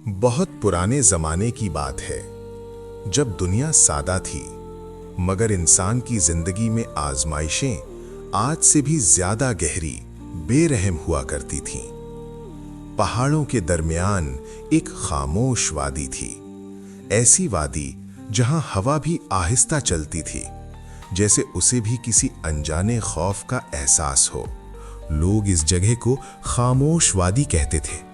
बहुत पुराने जमाने की बात है, जब दुनिया सादा थी, मगर इंसान की जिंदगी में आजमाइशें आज से भी ज्यादा गहरी, बेरहम हुआ करती थीं। पहाड़ों के दरमियान एक खामोश वादी थी, ऐसी वादी जहां हवा भी आहिस्ता चलती थी, जैसे उसे भी किसी अनजाने खौफ का एहसास हो। लोग इस जगह को खामोश वादी कहते थे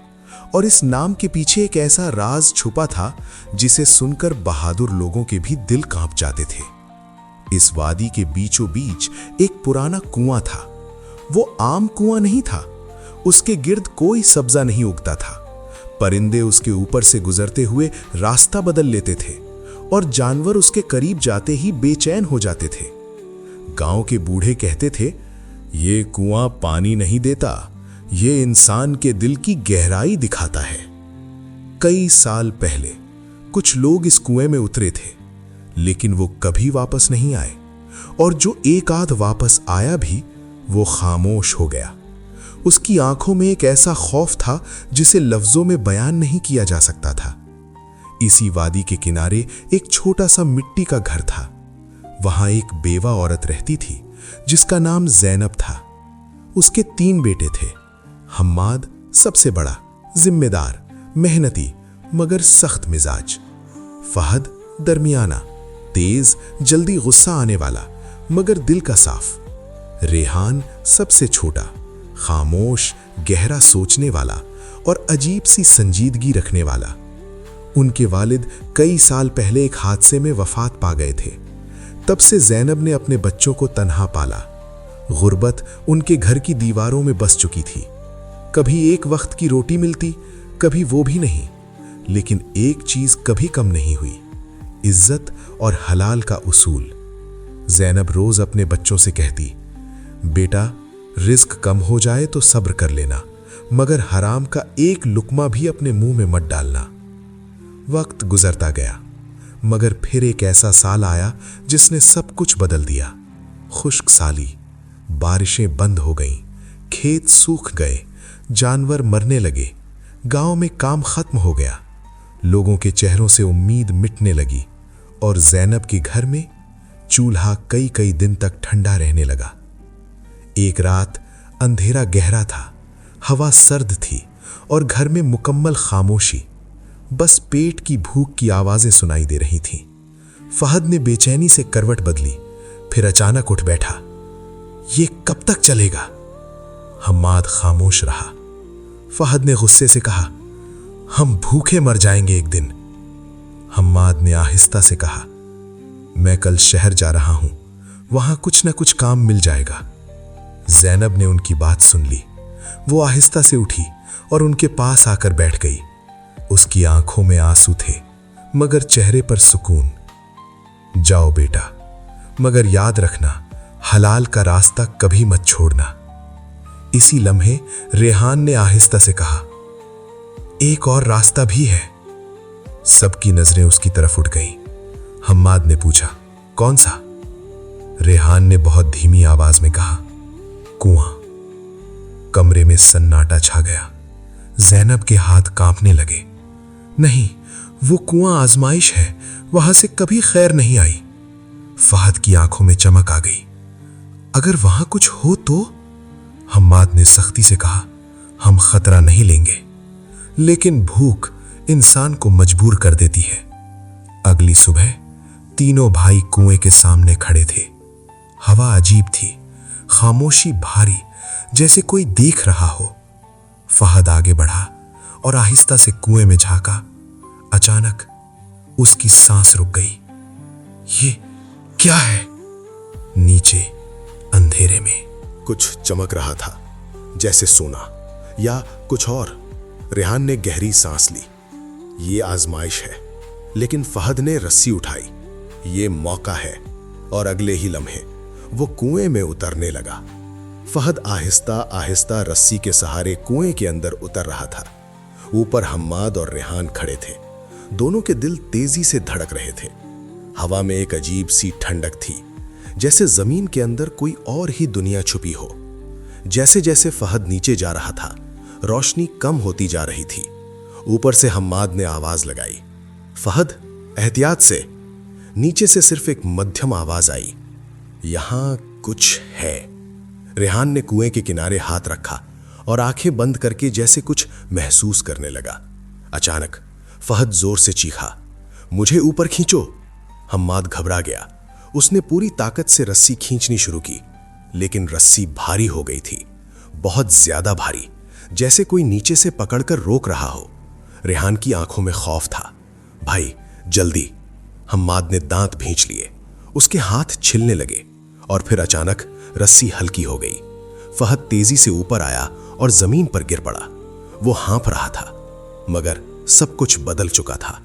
और इस नाम के पीछे एक ऐसा राज छुपा था जिसे सुनकर बहादुर लोगों के भी दिल कांप जाते थे। इस वादी के बीचों बीच एक पुराना कुआं था। वो आम कुआं नहीं था, उसके गिर्द कोई सब्जा नहीं उगता था। परिंदे उसके ऊपर से गुजरते हुए रास्ता बदल लेते थे और जानवर उसके करीब जाते ही बेचैन हो जाते थे। गांव के बूढ़े कहते थे, ये कुआं पानी नहीं देता, ये इंसान के दिल की गहराई दिखाता है। कई साल पहले कुछ लोग इस कुएं में उतरे थे, लेकिन वो कभी वापस नहीं आए, और जो एक आध वापस आया भी वो खामोश हो गया। उसकी आंखों में एक ऐसा खौफ था जिसे लफ्जों में बयान नहीं किया जा सकता था। इसी वादी के किनारे एक छोटा सा मिट्टी का घर था। वहां एक बेवा औरत रहती थी जिसका नाम ज़ैनब था। उसके 3 बेटे थे। हम्माद सबसे बड़ा, जिम्मेदार, मेहनती मगर सख्त मिजाज। फहद दरमियाना, तेज, जल्दी गुस्सा आने वाला मगर दिल का साफ। रेहान सबसे छोटा, खामोश, गहरा सोचने वाला और अजीब सी संजीदगी रखने वाला। उनके वालिद कई साल पहले एक हादसे में वफात पा गए थे। तब से ज़ैनब ने अपने बच्चों को तन्हा पाला। गुर्बत उनके घर की दीवारों में बस चुकी थी। कभी एक वक्त की रोटी मिलती, कभी वो भी नहीं, लेकिन एक चीज कभी कम नहीं हुई, इज्जत और हलाल का उसूल। ज़ैनब रोज अपने बच्चों से कहती, बेटा, रिस्क कम हो जाए तो सब्र कर लेना, मगर हराम का एक लुकमा भी अपने मुंह में मत डालना। वक्त गुजरता गया, मगर फिर एक ऐसा साल आया जिसने सब कुछ बदल दिया। खुश्क साली, बारिशें बंद हो गईं, खेत सूख गए, जानवर मरने लगे, गांव में काम खत्म हो गया, लोगों के चेहरों से उम्मीद मिटने लगी और ज़ैनब के घर में चूल्हा कई कई दिन तक ठंडा रहने लगा। एक रात अंधेरा गहरा था, हवा सर्द थी और घर में मुकम्मल खामोशी, बस पेट की भूख की आवाजें सुनाई दे रही थीं। फहद ने बेचैनी से करवट बदली, फिर अचानक उठ बैठा। ये कब तक चलेगा? हम्माद खामोश रहा। फहद ने गुस्से से कहा, हम भूखे मर जाएंगे एक दिन। हम्माद ने आहिस्ता से कहा, मैं कल शहर जा रहा हूं, वहां कुछ न कुछ काम मिल जाएगा। ज़ैनब ने उनकी बात सुन ली। वो आहिस्ता से उठी और उनके पास आकर बैठ गई। उसकी आंखों में आंसू थे, मगर चेहरे पर सुकून। जाओ बेटा, मगर याद रखना, हलाल का रास्ता कभी मत छोड़ना। इसी लम्हे रेहान ने आहिस्ता से कहा, एक और रास्ता भी है। सबकी नजरें उसकी तरफ उठ गईं। हम्माद ने पूछा, कौन सा? रेहान ने बहुत धीमी आवाज में कहा, कुआं। कमरे में सन्नाटा छा गया। ज़ैनब के हाथ कांपने लगे। नहीं, वो कुआं आजमाइश है, वहां से कभी खैर नहीं आई। फहद की आंखों में चमक आ गई। अगर वहां कुछ हो तो? हम्माद ने सख्ती से कहा, हम खतरा नहीं लेंगे, लेकिन भूख इंसान को मजबूर कर देती है। अगली सुबह तीनों भाई कुएं के सामने खड़े थे। हवा अजीब थी, खामोशी भारी, जैसे कोई देख रहा हो। फहद आगे बढ़ा और आहिस्ता से कुएं में झांका। अचानक उसकी सांस रुक गई। ये क्या है? नीचे अंधेरे में कुछ चमक रहा था, जैसे सोना या कुछ और। रेहान ने गहरी सांस ली। ये आजमाइश है, लेकिन फहद ने रस्सी उठाई। ये मौका है, और अगले ही लम्हे वो कुएं में उतरने लगा। फहद आहिस्ता आहिस्ता रस्सी के सहारे कुएं के अंदर उतर रहा था। ऊपर हम्माद और रेहान खड़े थे। दोनों के दिल तेजी से धड़क रहे थे। हवा में एक अजीब सी ठंडक थी, जैसे जमीन के अंदर कोई और ही दुनिया छुपी हो। जैसे जैसे फहद नीचे जा रहा था, रोशनी कम होती जा रही थी ऊपर से हम्माद ने आवाज लगाई, फहद एहतियात से। नीचे से सिर्फ एक मध्यम आवाज आई, यहां कुछ है। रेहान ने कुएं के किनारे हाथ रखा और आंखें बंद करके जैसे कुछ महसूस करने लगा। अचानक फहद जोर से चीखा, मुझे ऊपर खींचो। हम्माद घबरा गया। उसने पूरी ताकत से रस्सी खींचनी शुरू की, लेकिन रस्सी भारी हो गई थी, बहुत ज्यादा भारी, जैसे कोई नीचे से पकड़कर रोक रहा हो। रेहान की आंखों में खौफ था। भाई जल्दी। हम्माद ने दांत भींच लिए। उसके हाथ छिलने लगे और फिर अचानक रस्सी हल्की हो गई। फहद तेजी से ऊपर आया और जमीन पर गिर पड़ा। वो हाँफ रहा था, मगर सब कुछ बदल चुका था।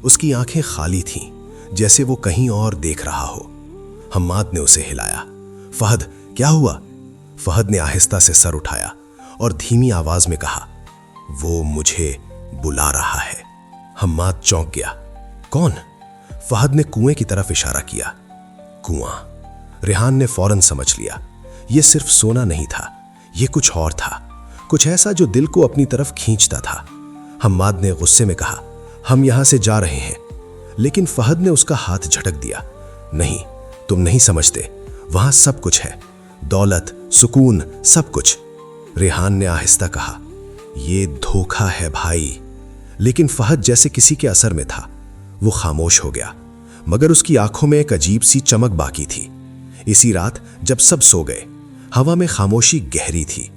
उसकी आंखें खाली थीं, जैसे वो कहीं और देख रहा हो। हम्माद ने उसे हिलाया। फहद क्या हुआ? फहद ने आहिस्ता से सर उठाया और धीमी आवाज में कहा, वो मुझे बुला रहा है। हम्माद चौंक गया। कौन? फहद ने कुएं की तरफ इशारा किया। कुआं। रेहान ने फौरन समझ लिया, यह सिर्फ सोना नहीं था, यह कुछ और था, कुछ ऐसा जो दिल को अपनी तरफ खींचता था। हम्माद ने गुस्से में कहा, हम यहां से जा रहे हैं। लेकिन फहद ने उसका हाथ झटक दिया। नहीं, तुम नहीं समझते, वहां सब कुछ है, दौलत, सुकून, सब कुछ। रेहान ने आहिस्ता कहा, यह धोखा है भाई। लेकिन फहद जैसे किसी के असर में था। वो खामोश हो गया, मगर उसकी आंखों में एक अजीब सी चमक बाकी थी। इसी रात जब सब सो गए, हवा में खामोशी गहरी थी,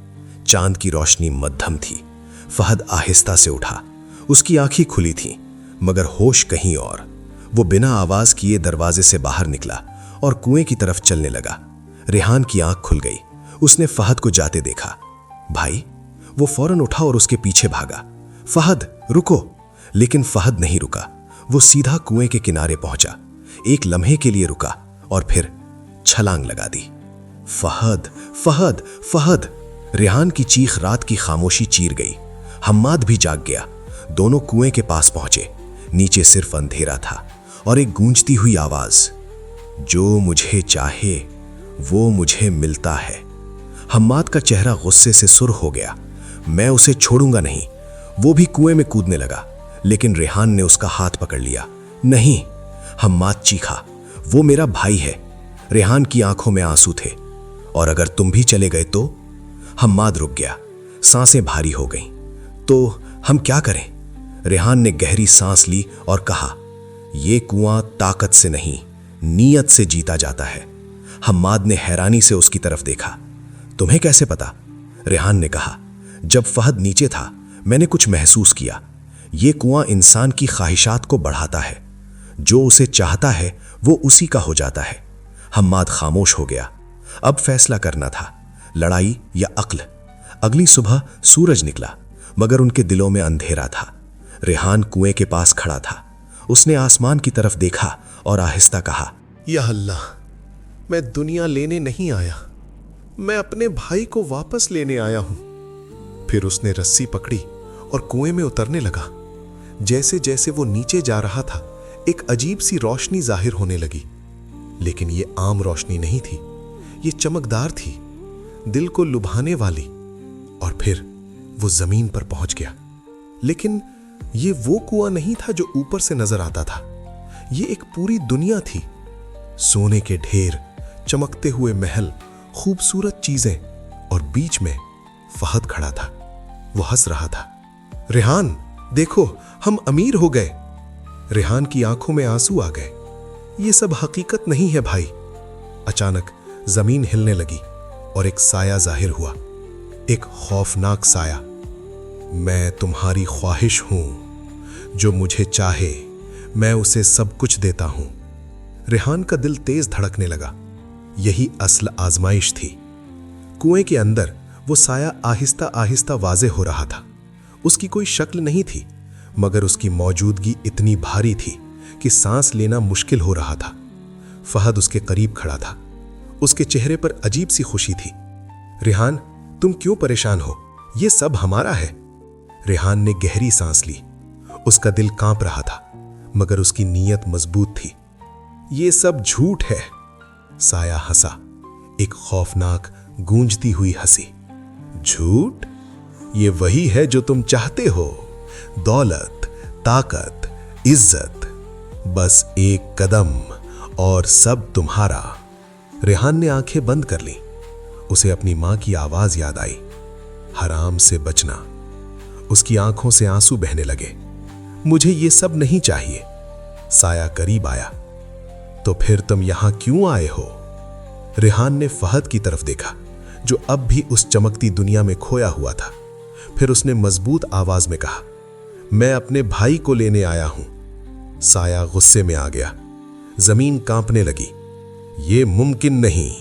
चांद की रोशनी मध्यम थी। फहद आहिस्ता से उठा। उसकी आंखें खुली थीं, मगर होश कहीं और। वो बिना आवाज किए दरवाजे से बाहर निकला और कुएं की तरफ चलने लगा। रेहान की आंख खुल गई। उसने फहद को जाते देखा। भाई। वो फौरन उठा और उसके पीछे भागा। फहद रुको। लेकिन फहद नहीं रुका। वो सीधा कुएं के किनारे पहुंचा, एक लम्हे के लिए रुका और फिर छलांग लगा दी। फहद, फहद, फहद। रेहान की चीख रात की खामोशी चीर गई। हम्माद भी जाग गया। दोनों कुएं के पास पहुंचे। नीचे सिर्फ अंधेरा था और एक गूंजती हुई आवाज, जो मुझे चाहे वो मुझे मिलता है। हम्माद का चेहरा गुस्से से सुर्ख हो गया। मैं उसे छोड़ूंगा नहीं। वो भी कुएं में कूदने लगा, लेकिन रेहान ने उसका हाथ पकड़ लिया। नहीं, हम्माद चीखा, वो मेरा भाई है। रेहान की आंखों में आंसू थे। और अगर तुम भी चले गए तो? हम्माद रुक गया। सांसें भारी हो गईं। तो हम क्या करें? रेहान ने गहरी सांस ली और कहा, यह कुआं ताकत से नहीं, नीयत से जीता जाता है। हम्माद ने हैरानी से उसकी तरफ देखा। तुम्हें कैसे पता? रेहान ने कहा, जब फहद नीचे था मैंने कुछ महसूस किया। यह कुआं इंसान की ख्वाहिशात को बढ़ाता है। जो उसे चाहता है वो उसी का हो जाता है। हम्माद खामोश हो गया। अब फैसला करना था, लड़ाई या अक्ल। अगली सुबह सूरज निकला, मगर उनके दिलों में अंधेरा था। रेहान कुएं के पास खड़ा था। उसने आसमान की तरफ देखा और आहिस्ता कहा, या अल्लाह, मैं दुनिया लेने नहीं आया, मैं अपने भाई को वापस लेने आया हूं। फिर उसने रस्सी पकड़ी और कुएं में उतरने लगा। जैसे जैसे वो नीचे जा रहा था, एक अजीब सी रोशनी जाहिर होने लगी। लेकिन ये आम रोशनी नहीं थी, ये चमकदार थी, दिल को लुभाने वाली। और फिर वो जमीन पर पहुंच गया। लेकिन ये वो कुआं नहीं था जो ऊपर से नजर आता था। ये एक पूरी दुनिया थी। सोने के ढेर, चमकते हुए महल, खूबसूरत चीजें, और बीच में फहद खड़ा था। वो हंस रहा था। रेहान देखो, हम अमीर हो गए। रेहान की आंखों में आंसू आ गए। ये सब हकीकत नहीं है भाई। अचानक जमीन हिलने लगी और एक साया जाहिर हुआ, एक खौफनाक साया। मैं तुम्हारी ख्वाहिश हूं, जो मुझे चाहे मैं उसे सब कुछ देता हूं। रेहान का दिल तेज धड़कने लगा। यही असल आजमाइश थी। कुएं के अंदर वो साया आहिस्ता आहिस्ता वाज़े हो रहा था। उसकी कोई शक्ल नहीं थी, मगर उसकी मौजूदगी इतनी भारी थी कि सांस लेना मुश्किल हो रहा था। फहद उसके करीब खड़ा था। उसके चेहरे पर अजीब सी खुशी थी। रेहान, तुम क्यों परेशान हो? ये सब हमारा है। रेहान ने गहरी सांस ली। उसका दिल कांप रहा था, मगर उसकी नीयत मजबूत थी। ये सब झूठ है। साया हंसा, एक खौफनाक गूंजती हुई हंसी। झूठ? ये वही है जो तुम चाहते हो, दौलत, ताकत, इज्जत, बस एक कदम और सब तुम्हारा। रेहान ने आंखें बंद कर लीं। उसे अपनी मां की आवाज याद आई, हराम से बचना। उसकी आंखों से आंसू बहने लगे। मुझे ये सब नहीं चाहिए। साया करीब आया। तो फिर तुम यहां क्यों आए हो? रेहान ने फहद की तरफ देखा, जो अब भी उस चमकती दुनिया में खोया हुआ था। फिर उसने मजबूत आवाज में कहा, मैं अपने भाई को लेने आया हूं। साया गुस्से में आ गया। जमीन कांपने लगी। ये मुमकिन नहीं,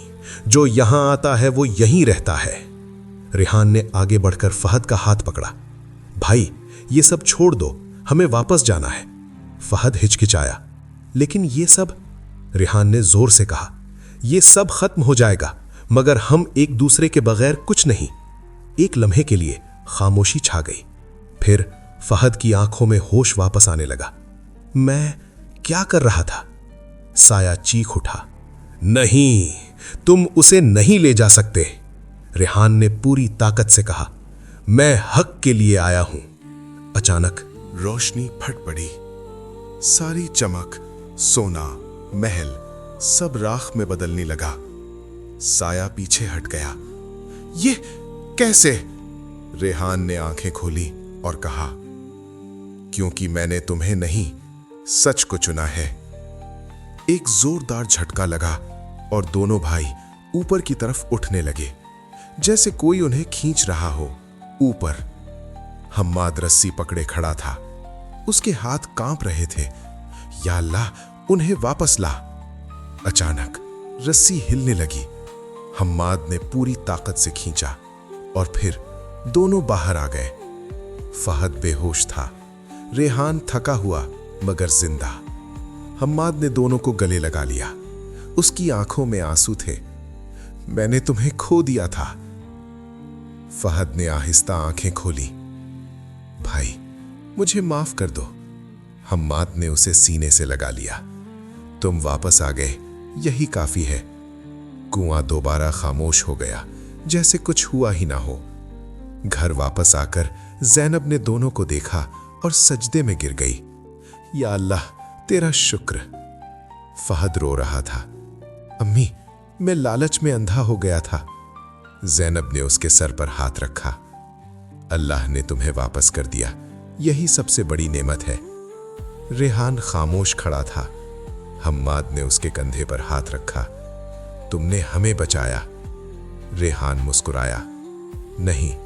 जो यहां आता है वो यहीं रहता है। रेहान ने आगे बढ़कर फहद का हाथ पकड़ा। भाई, ये सब छोड़ दो, हमें वापस जाना है। फहद हिचकिचाया। लेकिन ये सब, रेहान ने जोर से कहा, ये सब खत्म हो जाएगा, मगर हम एक दूसरे के बगैर कुछ नहीं। एक लम्हे के लिए खामोशी छा गई। फिर फहद की आंखों में होश वापस आने लगा। मैं क्या कर रहा था? साया चीख उठा, नहीं, तुम उसे नहीं ले जा सकते। रेहान ने पूरी ताकत से कहा, मैं हक के लिए आया हूं। अचानक रोशनी फट पड़ी। सारी चमक, सोना, महल सब राख में बदलने लगा। साया पीछे हट गया। ये कैसे? रेहान ने आंखें खोली और कहा, क्योंकि मैंने तुम्हें नहीं, सच को चुना है। एक जोरदार झटका लगा और दोनों भाई ऊपर की तरफ उठने लगे, जैसे कोई उन्हें खींच रहा हो। ऊपर हम्माद रस्सी पकड़े खड़ा था। उसके हाथ कांप रहे थे। या अल्लाह, उन्हें वापस ला। अचानक रस्सी हिलने लगी। हम्माद ने पूरी ताकत से खींचा और फिर दोनों बाहर आ गए। फहद बेहोश था। रेहान थका हुआ मगर जिंदा। हम्माद ने दोनों को गले लगा लिया। उसकी आंखों में आंसू थे। मैंने तुम्हें खो दिया था। फहद ने आहिस्ता आंखें खोली। भाई, मुझे माफ कर दो। हम्माद ने उसे सीने से लगा लिया। तुम वापस आ गए, यही काफी है। कुआं दोबारा खामोश हो गया, जैसे कुछ हुआ ही ना हो। घर वापस आकर ज़ैनब ने दोनों को देखा और सजदे में गिर गई। या अल्लाह, तेरा शुक्र। फहद रो रहा था। अम्मी, मैं लालच में अंधा हो गया था। ज़ैनब ने उसके सर पर हाथ रखा। अल्लाह ने तुम्हें वापस कर दिया, यही सबसे बड़ी नेमत है। रेहान खामोश खड़ा था। हम्माद ने उसके कंधे पर हाथ रखा। तुमने हमें बचाया। रेहान मुस्कुराया। नहीं,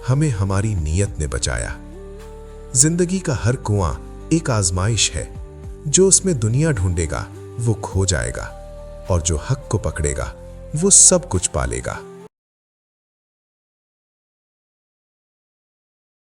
हमें हमारी नीयत ने बचाया। जिंदगी का हर कुआं एक आजमाइश है। जो उसमें दुनिया ढूंढेगा वो खो जाएगा, और जो हक को पकड़ेगा वो सब कुछ पालेगा।